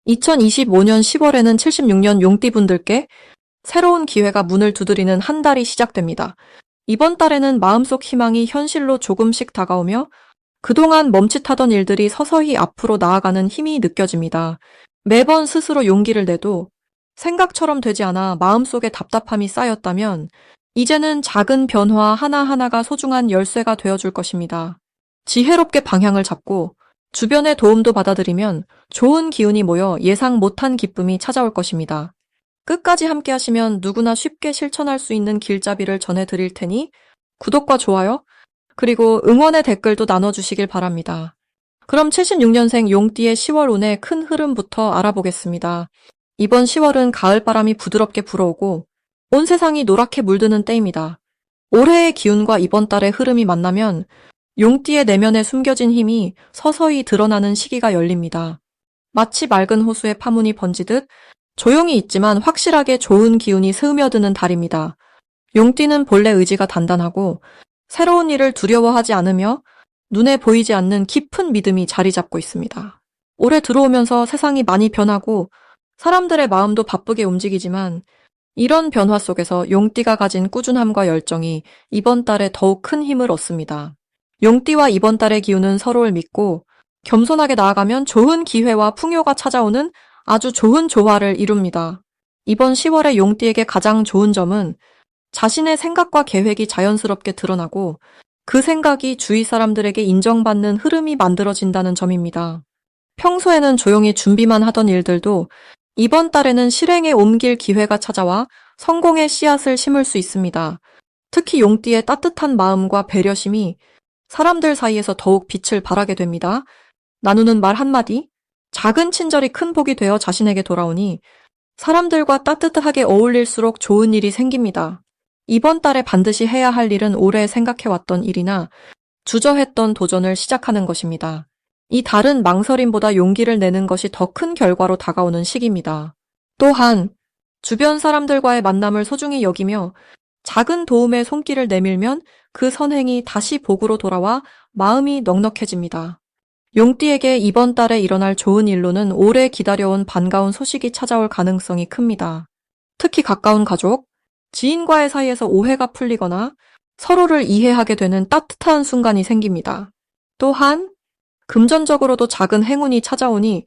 2025년 10월에는 76년 용띠분들께 새로운 기회가 문을 두드리는 한 달이 시작됩니다. 이번 달에는 마음속 희망이 현실로 조금씩 다가오며 그동안 멈칫하던 일들이 서서히 앞으로 나아가는 힘이 느껴집니다. 매번 스스로 용기를 내도 생각처럼 되지 않아 마음속에 답답함이 쌓였다면 이제는 작은 변화 하나하나가 소중한 열쇠가 되어줄 것입니다. 지혜롭게 방향을 잡고 주변의 도움도 받아들이면 좋은 기운이 모여 예상 못한 기쁨이 찾아올 것입니다. 끝까지 함께 하시면 누구나 쉽게 실천할 수 있는 길잡이를 전해드릴 테니 구독과 좋아요, 그리고 응원의 댓글도 나눠주시길 바랍니다. 그럼 76년생 용띠의 10월 운의 큰 흐름부터 알아보겠습니다. 이번 10월은 가을바람이 부드럽게 불어오고 온 세상이 노랗게 물드는 때입니다. 올해의 기운과 이번 달의 흐름이 만나면 용띠의 내면에 숨겨진 힘이 서서히 드러나는 시기가 열립니다. 마치 맑은 호수에 파문이 번지듯 조용히 있지만 확실하게 좋은 기운이 스며드는 달입니다. 용띠는 본래 의지가 단단하고 새로운 일을 두려워하지 않으며 눈에 보이지 않는 깊은 믿음이 자리 잡고 있습니다. 올해 들어오면서 세상이 많이 변하고 사람들의 마음도 바쁘게 움직이지만 이런 변화 속에서 용띠가 가진 꾸준함과 열정이 이번 달에 더욱 큰 힘을 얻습니다. 용띠와 이번 달의 기운은 서로를 믿고 겸손하게 나아가면 좋은 기회와 풍요가 찾아오는 아주 좋은 조화를 이룹니다. 이번 10월의 용띠에게 가장 좋은 점은 자신의 생각과 계획이 자연스럽게 드러나고 그 생각이 주위 사람들에게 인정받는 흐름이 만들어진다는 점입니다. 평소에는 조용히 준비만 하던 일들도 이번 달에는 실행에 옮길 기회가 찾아와 성공의 씨앗을 심을 수 있습니다. 특히 용띠의 따뜻한 마음과 배려심이 사람들 사이에서 더욱 빛을 발하게 됩니다. 나누는 말 한마디, 작은 친절이 큰 복이 되어 자신에게 돌아오니 사람들과 따뜻하게 어울릴수록 좋은 일이 생깁니다. 이번 달에 반드시 해야 할 일은 오래 생각해왔던 일이나 주저했던 도전을 시작하는 것입니다. 이 달은 망설임보다 용기를 내는 것이 더 큰 결과로 다가오는 시기입니다. 또한 주변 사람들과의 만남을 소중히 여기며 작은 도움에 손길을 내밀면 그 선행이 다시 복으로 돌아와 마음이 넉넉해집니다. 용띠에게 이번 달에 일어날 좋은 일로는 오래 기다려온 반가운 소식이 찾아올 가능성이 큽니다. 특히 가까운 가족, 지인과의 사이에서 오해가 풀리거나 서로를 이해하게 되는 따뜻한 순간이 생깁니다. 또한 금전적으로도 작은 행운이 찾아오니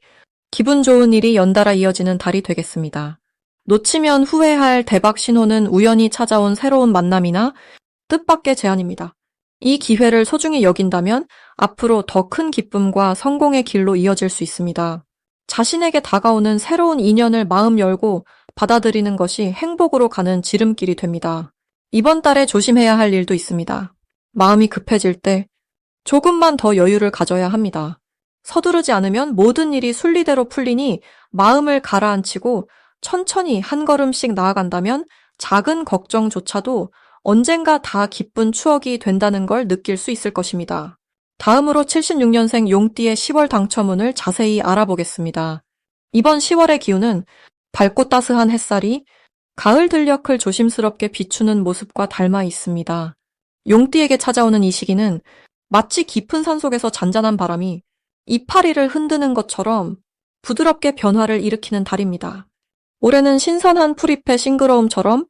기분 좋은 일이 연달아 이어지는 달이 되겠습니다. 놓치면 후회할 대박 신호는 우연히 찾아온 새로운 만남이나 뜻밖의 제안입니다. 이 기회를 소중히 여긴다면 앞으로 더 큰 기쁨과 성공의 길로 이어질 수 있습니다. 자신에게 다가오는 새로운 인연을 마음 열고 받아들이는 것이 행복으로 가는 지름길이 됩니다. 이번 달에 조심해야 할 일도 있습니다. 마음이 급해질 때 조금만 더 여유를 가져야 합니다. 서두르지 않으면 모든 일이 순리대로 풀리니 마음을 가라앉히고 천천히 한 걸음씩 나아간다면 작은 걱정조차도 언젠가 다 기쁜 추억이 된다는 걸 느낄 수 있을 것입니다. 다음으로 76년생 용띠의 10월 당첨운을 자세히 알아보겠습니다. 이번 10월의 기운은 밝고 따스한 햇살이 가을 들녘을 조심스럽게 비추는 모습과 닮아 있습니다. 용띠에게 찾아오는 이 시기는 마치 깊은 산속에서 잔잔한 바람이 이파리를 흔드는 것처럼 부드럽게 변화를 일으키는 달입니다. 올해는 신선한 풀잎의 싱그러움처럼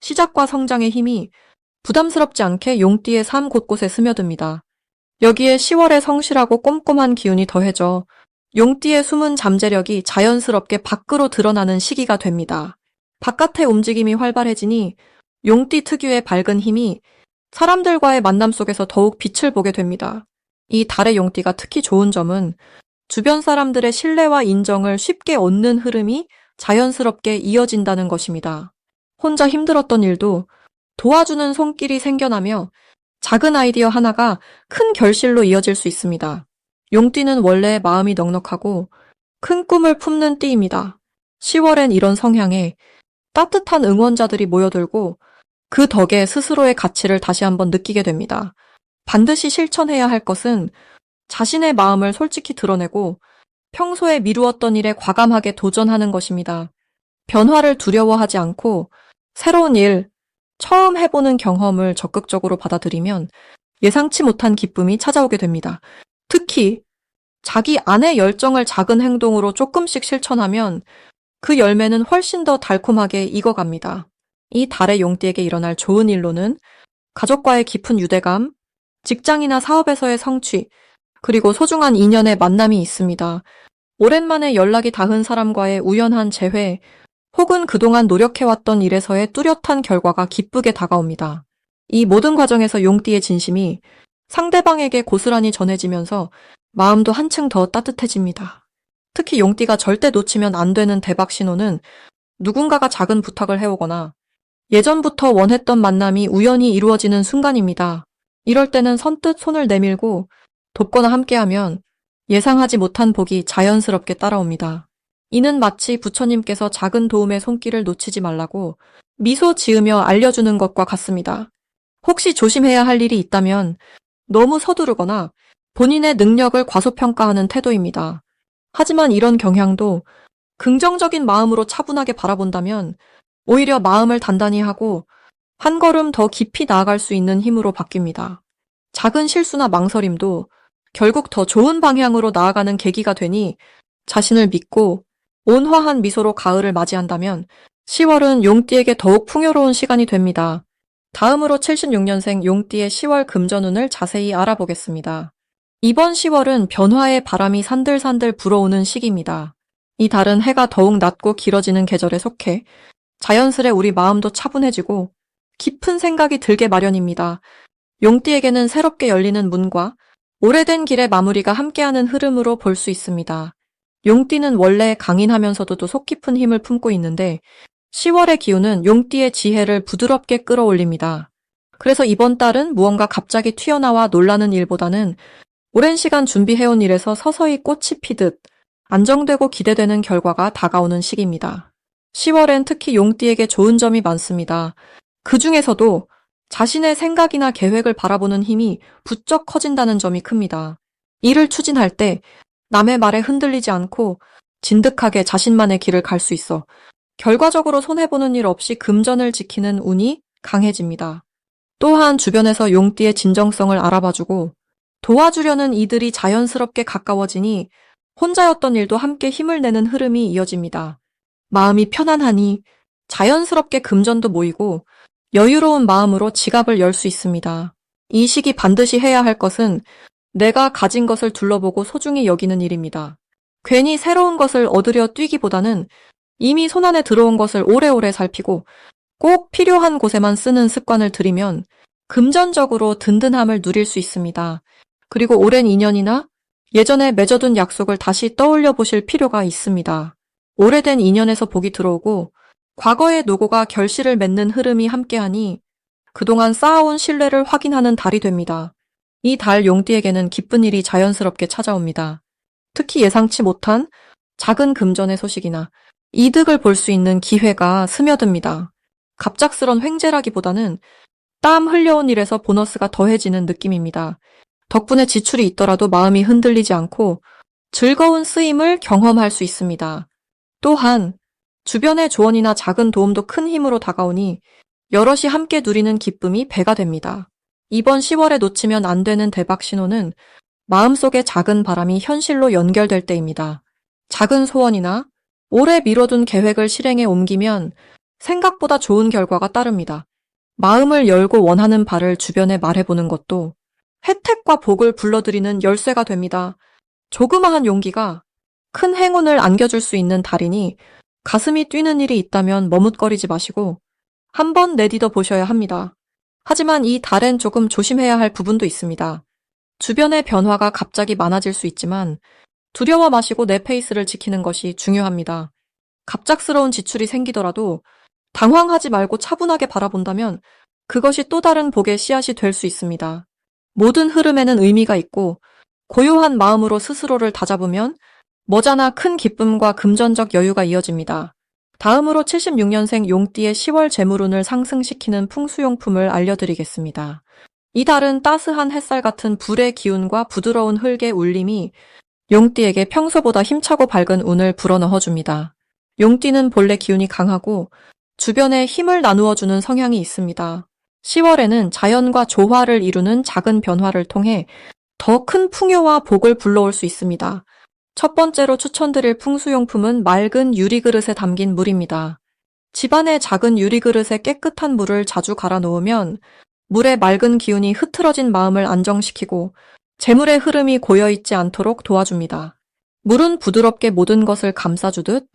시작과 성장의 힘이 부담스럽지 않게 용띠의 삶 곳곳에 스며듭니다. 여기에 10월의 성실하고 꼼꼼한 기운이 더해져 용띠의 숨은 잠재력이 자연스럽게 밖으로 드러나는 시기가 됩니다. 바깥의 움직임이 활발해지니 용띠 특유의 밝은 힘이 사람들과의 만남 속에서 더욱 빛을 보게 됩니다. 이 달의 용띠가 특히 좋은 점은 주변 사람들의 신뢰와 인정을 쉽게 얻는 흐름이 자연스럽게 이어진다는 것입니다. 혼자 힘들었던 일도 도와주는 손길이 생겨나며 작은 아이디어 하나가 큰 결실로 이어질 수 있습니다. 용띠는 원래 마음이 넉넉하고 큰 꿈을 품는 띠입니다. 10월엔 이런 성향에 따뜻한 응원자들이 모여들고 그 덕에 스스로의 가치를 다시 한번 느끼게 됩니다. 반드시 실천해야 할 것은 자신의 마음을 솔직히 드러내고 평소에 미루었던 일에 과감하게 도전하는 것입니다. 변화를 두려워하지 않고 새로운 일, 처음 해보는 경험을 적극적으로 받아들이면 예상치 못한 기쁨이 찾아오게 됩니다. 특히 자기 안의 열정을 작은 행동으로 조금씩 실천하면 그 열매는 훨씬 더 달콤하게 익어갑니다. 이 달의 용띠에게 일어날 좋은 일로는 가족과의 깊은 유대감, 직장이나 사업에서의 성취, 그리고 소중한 인연의 만남이 있습니다. 오랜만에 연락이 닿은 사람과의 우연한 재회, 혹은 그동안 노력해왔던 일에서의 뚜렷한 결과가 기쁘게 다가옵니다. 이 모든 과정에서 용띠의 진심이 상대방에게 고스란히 전해지면서 마음도 한층 더 따뜻해집니다. 특히 용띠가 절대 놓치면 안 되는 대박 신호는 누군가가 작은 부탁을 해오거나 예전부터 원했던 만남이 우연히 이루어지는 순간입니다. 이럴 때는 선뜻 손을 내밀고 돕거나 함께하면 예상하지 못한 복이 자연스럽게 따라옵니다. 이는 마치 부처님께서 작은 도움의 손길을 놓치지 말라고 미소 지으며 알려주는 것과 같습니다. 혹시 조심해야 할 일이 있다면 너무 서두르거나 본인의 능력을 과소평가하는 태도입니다. 하지만 이런 경향도 긍정적인 마음으로 차분하게 바라본다면 오히려 마음을 단단히 하고 한 걸음 더 깊이 나아갈 수 있는 힘으로 바뀝니다. 작은 실수나 망설임도 결국 더 좋은 방향으로 나아가는 계기가 되니 자신을 믿고 온화한 미소로 가을을 맞이한다면 10월은 용띠에게 더욱 풍요로운 시간이 됩니다. 다음으로 76년생 용띠의 10월 금전운을 자세히 알아보겠습니다. 이번 10월은 변화의 바람이 산들산들 불어오는 시기입니다. 이 달은 해가 더욱 낮고 길어지는 계절에 속해 자연스레 우리 마음도 차분해지고 깊은 생각이 들게 마련입니다. 용띠에게는 새롭게 열리는 문과 오래된 길의 마무리가 함께하는 흐름으로 볼 수 있습니다. 용띠는 원래 강인하면서도 속 깊은 힘을 품고 있는데 10월의 기운은 용띠의 지혜를 부드럽게 끌어올립니다. 그래서 이번 달은 무언가 갑자기 튀어나와 놀라는 일보다는 오랜 시간 준비해온 일에서 서서히 꽃이 피듯 안정되고 기대되는 결과가 다가오는 시기입니다. 10월엔 특히 용띠에게 좋은 점이 많습니다. 그 중에서도 자신의 생각이나 계획을 바라보는 힘이 부쩍 커진다는 점이 큽니다. 일을 추진할 때 남의 말에 흔들리지 않고 진득하게 자신만의 길을 갈 수 있어 결과적으로 손해보는 일 없이 금전을 지키는 운이 강해집니다. 또한 주변에서 용띠의 진정성을 알아봐주고 도와주려는 이들이 자연스럽게 가까워지니 혼자였던 일도 함께 힘을 내는 흐름이 이어집니다. 마음이 편안하니 자연스럽게 금전도 모이고 여유로운 마음으로 지갑을 열 수 있습니다. 이 시기 반드시 해야 할 것은 내가 가진 것을 둘러보고 소중히 여기는 일입니다. 괜히 새로운 것을 얻으려 뛰기보다는 이미 손안에 들어온 것을 오래오래 살피고 꼭 필요한 곳에만 쓰는 습관을 들이면 금전적으로 든든함을 누릴 수 있습니다. 그리고 오랜 인연이나 예전에 맺어둔 약속을 다시 떠올려 보실 필요가 있습니다. 오래된 인연에서 복이 들어오고 과거의 노고가 결실을 맺는 흐름이 함께하니 그동안 쌓아온 신뢰를 확인하는 달이 됩니다. 이 달 용띠에게는 기쁜 일이 자연스럽게 찾아옵니다. 특히 예상치 못한 작은 금전의 소식이나 이득을 볼 수 있는 기회가 스며듭니다. 갑작스런 횡재라기보다는 땀 흘려온 일에서 보너스가 더해지는 느낌입니다. 덕분에 지출이 있더라도 마음이 흔들리지 않고 즐거운 쓰임을 경험할 수 있습니다. 또한 주변의 조언이나 작은 도움도 큰 힘으로 다가오니 여럿이 함께 누리는 기쁨이 배가 됩니다. 이번 10월에 놓치면 안 되는 대박 신호는 마음속의 작은 바람이 현실로 연결될 때입니다. 작은 소원이나 오래 미뤄둔 계획을 실행에 옮기면 생각보다 좋은 결과가 따릅니다. 마음을 열고 원하는 바를 주변에 말해보는 것도 혜택과 복을 불러들이는 열쇠가 됩니다. 조그마한 용기가 큰 행운을 안겨줄 수 있는 달이니 가슴이 뛰는 일이 있다면 머뭇거리지 마시고 한번 내디뎌 보셔야 합니다. 하지만 이 달엔 조금 조심해야 할 부분도 있습니다. 주변의 변화가 갑자기 많아질 수 있지만 두려워 마시고 내 페이스를 지키는 것이 중요합니다. 갑작스러운 지출이 생기더라도 당황하지 말고 차분하게 바라본다면 그것이 또 다른 복의 씨앗이 될 수 있습니다. 모든 흐름에는 의미가 있고 고요한 마음으로 스스로를 다잡으면 머지않아 큰 기쁨과 금전적 여유가 이어집니다. 다음으로 76년생 용띠의 10월 재물운을 상승시키는 풍수용품을 알려드리겠습니다. 이 달은 따스한 햇살 같은 불의 기운과 부드러운 흙의 울림이 용띠에게 평소보다 힘차고 밝은 운을 불어넣어줍니다. 용띠는 본래 기운이 강하고 주변에 힘을 나누어주는 성향이 있습니다. 10월에는 자연과 조화를 이루는 작은 변화를 통해 더 큰 풍요와 복을 불러올 수 있습니다. 첫 번째로 추천드릴 풍수용품은 맑은 유리그릇에 담긴 물입니다. 집안의 작은 유리그릇에 깨끗한 물을 자주 갈아 놓으면 물의 맑은 기운이 흐트러진 마음을 안정시키고 재물의 흐름이 고여있지 않도록 도와줍니다. 물은 부드럽게 모든 것을 감싸주듯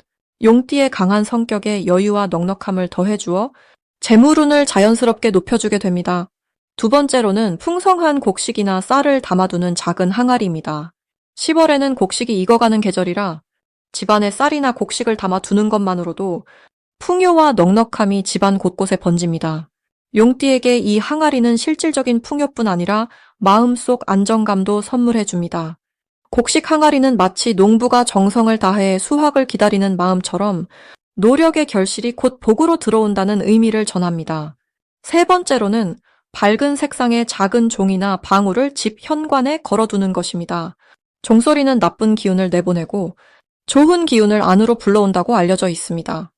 용띠의 강한 성격에 여유와 넉넉함을 더해주어 재물운을 자연스럽게 높여주게 됩니다. 두 번째로는 풍성한 곡식이나 쌀을 담아두는 작은 항아리입니다. 10월에는 곡식이 익어가는 계절이라 집안에 쌀이나 곡식을 담아두는 것만으로도 풍요와 넉넉함이 집안 곳곳에 번집니다. 용띠에게 이 항아리는 실질적인 풍요뿐 아니라 마음속 안정감도 선물해줍니다. 곡식 항아리는 마치 농부가 정성을 다해 수확을 기다리는 마음처럼 노력의 결실이 곧 복으로 들어온다는 의미를 전합니다. 세 번째로는 밝은 색상의 작은 종이나 방울을 집 현관에 걸어두는 것입니다. 종소리는 나쁜 기운을 내보내고 좋은 기운을 안으로 불러온다고 알려져 있습니다.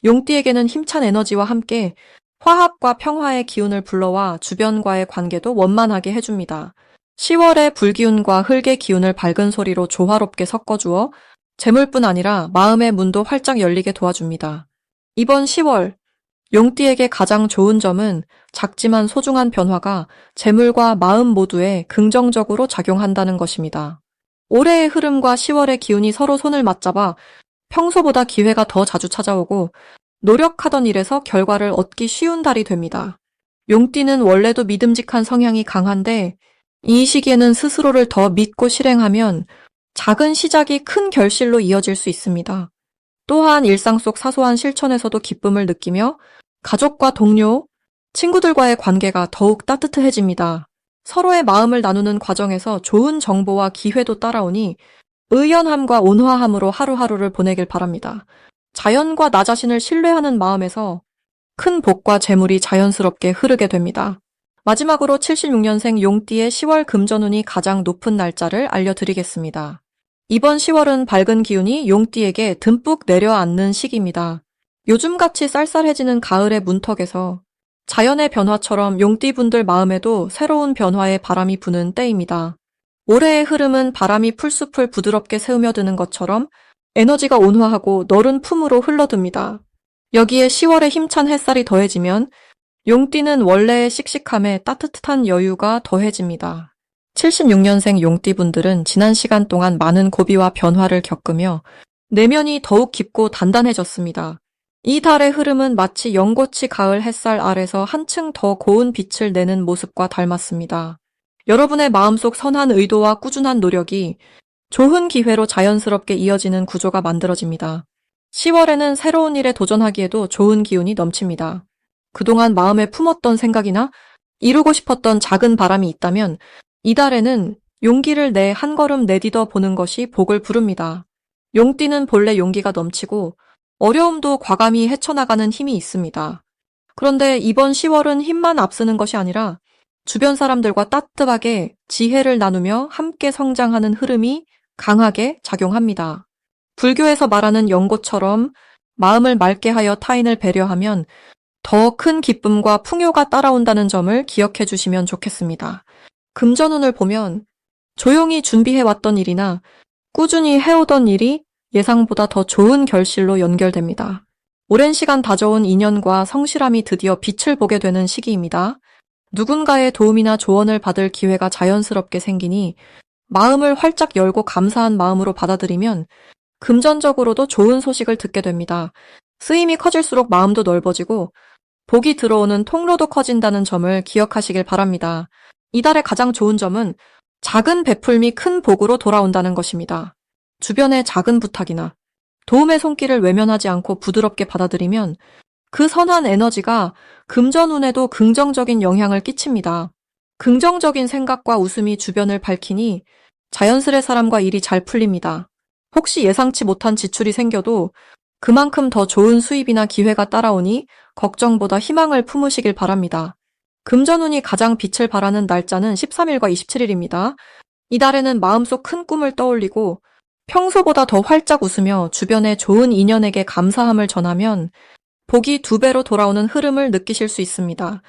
용띠에게는 힘찬 에너지와 함께 화합과 평화의 기운을 불러와 주변과의 관계도 원만하게 해줍니다. 10월에 불기운과 흙의 기운을 밝은 소리로 조화롭게 섞어주어 재물뿐 아니라 마음의 문도 활짝 열리게 도와줍니다. 이번 10월, 용띠에게 가장 좋은 점은 작지만 소중한 변화가 재물과 마음 모두에 긍정적으로 작용한다는 것입니다. 올해의 흐름과 10월의 기운이 서로 손을 맞잡아 평소보다 기회가 더 자주 찾아오고 노력하던 일에서 결과를 얻기 쉬운 달이 됩니다. 용띠는 원래도 믿음직한 성향이 강한데 이 시기에는 스스로를 더 믿고 실행하면 작은 시작이 큰 결실로 이어질 수 있습니다. 또한 일상 속 사소한 실천에서도 기쁨을 느끼며 가족과 동료, 친구들과의 관계가 더욱 따뜻해집니다. 서로의 마음을 나누는 과정에서 좋은 정보와 기회도 따라오니 의연함과 온화함으로 하루하루를 보내길 바랍니다. 자연과 나 자신을 신뢰하는 마음에서 큰 복과 재물이 자연스럽게 흐르게 됩니다. 마지막으로 76년생 용띠의 10월 금전운이 가장 높은 날짜를 알려드리겠습니다. 이번 10월은 밝은 기운이 용띠에게 듬뿍 내려앉는 시기입니다. 요즘같이 쌀쌀해지는 가을의 문턱에서 자연의 변화처럼 용띠분들 마음에도 새로운 변화의 바람이 부는 때입니다. 올해의 흐름은 바람이 풀숲을 부드럽게 스며드는 것처럼 에너지가 온화하고 너른 품으로 흘러듭니다. 여기에 10월의 힘찬 햇살이 더해지면 용띠는 원래의 씩씩함에 따뜻한 여유가 더해집니다. 76년생 용띠분들은 지난 시간 동안 많은 고비와 변화를 겪으며 내면이 더욱 깊고 단단해졌습니다. 이 달의 흐름은 마치 연꽃이 가을 햇살 아래서 한층 더 고운 빛을 내는 모습과 닮았습니다. 여러분의 마음속 선한 의도와 꾸준한 노력이 좋은 기회로 자연스럽게 이어지는 구조가 만들어집니다. 10월에는 새로운 일에 도전하기에도 좋은 기운이 넘칩니다. 그동안 마음에 품었던 생각이나 이루고 싶었던 작은 바람이 있다면 이달에는 용기를 내 한 걸음 내디뎌 보는 것이 복을 부릅니다. 용띠는 본래 용기가 넘치고 어려움도 과감히 헤쳐나가는 힘이 있습니다. 그런데 이번 10월은 힘만 앞서는 것이 아니라 주변 사람들과 따뜻하게 지혜를 나누며 함께 성장하는 흐름이 강하게 작용합니다. 불교에서 말하는 연꽃처럼 마음을 맑게 하여 타인을 배려하면 더 큰 기쁨과 풍요가 따라온다는 점을 기억해 주시면 좋겠습니다. 금전운을 보면 조용히 준비해왔던 일이나 꾸준히 해오던 일이 예상보다 더 좋은 결실로 연결됩니다. 오랜 시간 다져온 인연과 성실함이 드디어 빛을 보게 되는 시기입니다. 누군가의 도움이나 조언을 받을 기회가 자연스럽게 생기니 마음을 활짝 열고 감사한 마음으로 받아들이면 금전적으로도 좋은 소식을 듣게 됩니다. 쓰임이 커질수록 마음도 넓어지고 복이 들어오는 통로도 커진다는 점을 기억하시길 바랍니다. 이달의 가장 좋은 점은 작은 베풀미 큰 복으로 돌아온다는 것입니다. 주변의 작은 부탁이나 도움의 손길을 외면하지 않고 부드럽게 받아들이면 그 선한 에너지가 금전운에도 긍정적인 영향을 끼칩니다. 긍정적인 생각과 웃음이 주변을 밝히니 자연스레 사람과 일이 잘 풀립니다. 혹시 예상치 못한 지출이 생겨도 그만큼 더 좋은 수입이나 기회가 따라오니 걱정보다 희망을 품으시길 바랍니다. 금전운이 가장 빛을 발하는 날짜는 13일과 27일입니다. 이달에는 마음속 큰 꿈을 떠올리고 평소보다 더 활짝 웃으며 주변의 좋은 인연에게 감사함을 전하면 복이 2배로 돌아오는 흐름을 느끼실 수 있습니다.